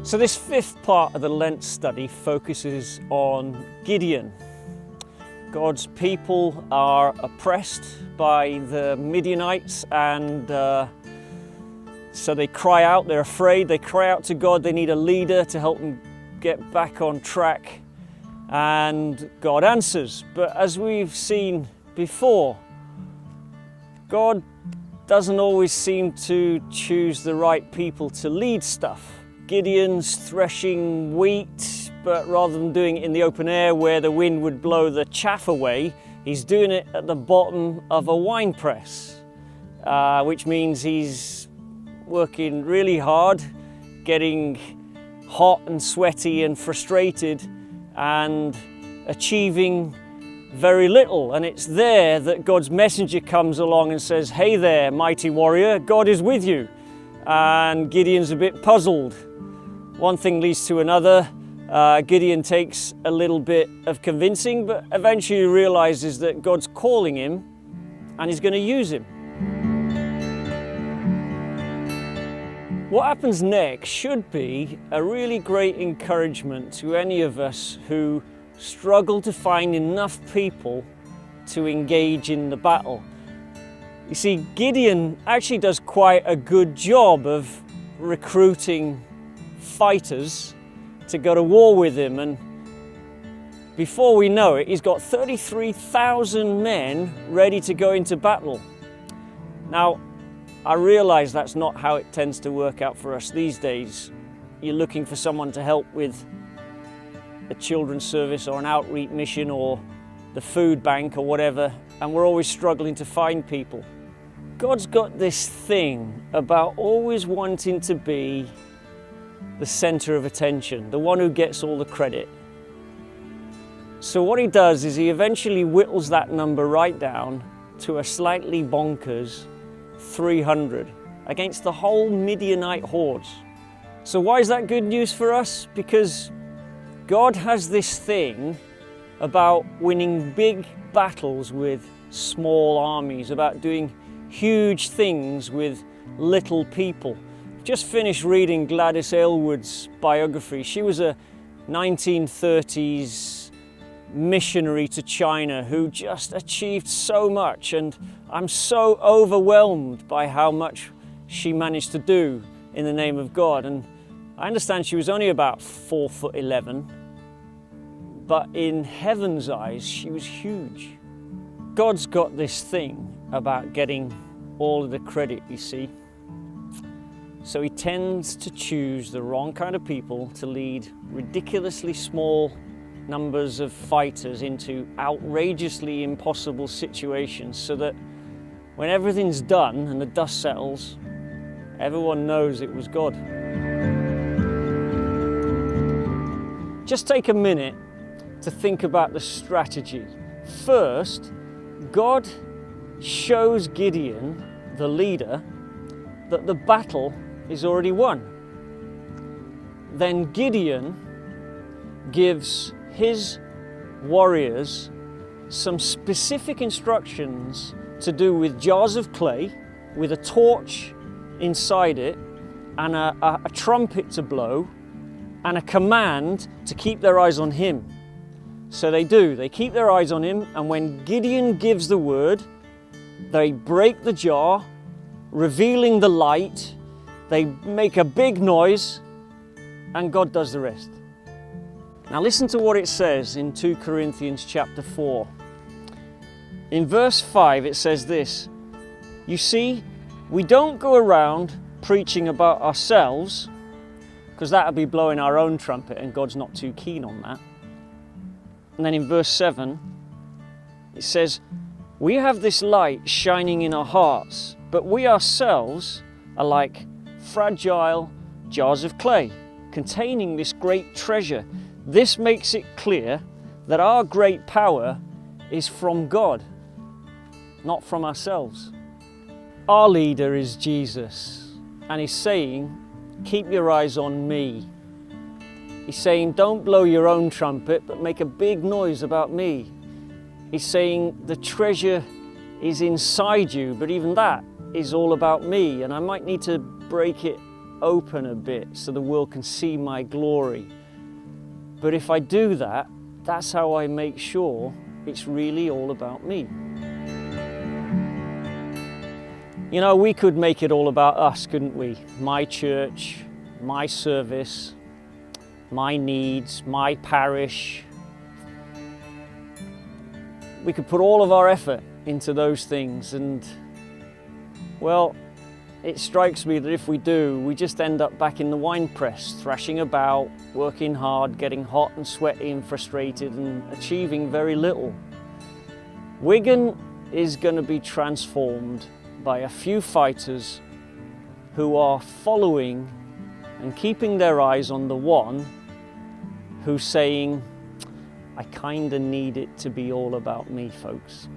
So this fifth part of the Lent study focuses on Gideon. God's people are oppressed by the Midianites, and so they cry out, they're afraid, they cry out to God, they need a leader to help them get back on track, and God answers. But as we've seen before, God doesn't always seem to choose the right people to lead stuff. Gideon's threshing wheat, but rather than doing it in the open air where the wind would blow the chaff away, he's doing it at the bottom of a wine press, which means he's working really hard, getting hot and sweaty and frustrated, and achieving very little. And it's there that God's messenger comes along and says, "Hey there, mighty warrior, God is with you." And Gideon's a bit puzzled. One thing leads to another. Gideon takes a little bit of convincing, but eventually realizes that God's calling him and he's going to use him. What happens next should be a really great encouragement to any of us who struggle to find enough people to engage in the battle. You see, Gideon actually does quite a good job of recruiting fighters to go to war with him, and before we know it, he's got 33,000 men ready to go into battle. Now, I realize that's not how it tends to work out for us these days. You're looking for someone to help with a children's service or an outreach mission or the food bank or whatever, and we're always struggling to find people. God's got this thing about always wanting to be the center of attention, the one who gets all the credit. So what he does is he eventually whittles that number right down to a slightly bonkers 300 against the whole Midianite hordes. So why is that good news for us? Because God has this thing about winning big battles with small armies, about doing huge things with little people. Just finished reading Gladys Aylward's biography. She was a 1930s missionary to China who just achieved so much, and I'm so overwhelmed by how much she managed to do in the name of God. And I understand she was only about 4'11", but in heaven's eyes she was huge. God's got this thing about getting all of the credit, you see. So he tends to choose the wrong kind of people to lead ridiculously small numbers of fighters into outrageously impossible situations, so that when everything's done and the dust settles, everyone knows it was God. Just take a minute to think about the strategy. First, God shows Gideon, the leader, that the battle is already won. Then Gideon gives his warriors some specific instructions to do with jars of clay with a torch inside it and a trumpet to blow and a command to keep their eyes on him. So they do, they keep their eyes on him, and when Gideon gives the word, they break the jar, revealing the light, they make a big noise, and God does the rest. Now listen to what it says in 2 Corinthians chapter 4. In verse 5 it says this: "You see, we don't go around preaching about ourselves, because that would be blowing our own trumpet, and God's not too keen on that." And then in verse 7 it says, "We have this light shining in our hearts, but we ourselves are like fragile jars of clay containing this great treasure. This makes it clear that our great power is from God, not from ourselves." Our leader is Jesus, and he's saying, keep your eyes on me. He's saying, don't blow your own trumpet, but make a big noise about me. He's saying the treasure is inside you, but even that is all about me, and I might need to break it open a bit so the world can see my glory. But if I do that, that's how I make sure it's really all about me. You know, we could make it all about us, couldn't we? My church, my service, my needs, my parish. We could put all of our effort into those things, and well, it strikes me that if we do, we just end up back in the wine press, thrashing about, working hard, getting hot and sweaty and frustrated, and achieving very little. Wigan is going to be transformed by a few fighters who are following and keeping their eyes on the one who's saying, I kinda need it to be all about me, folks.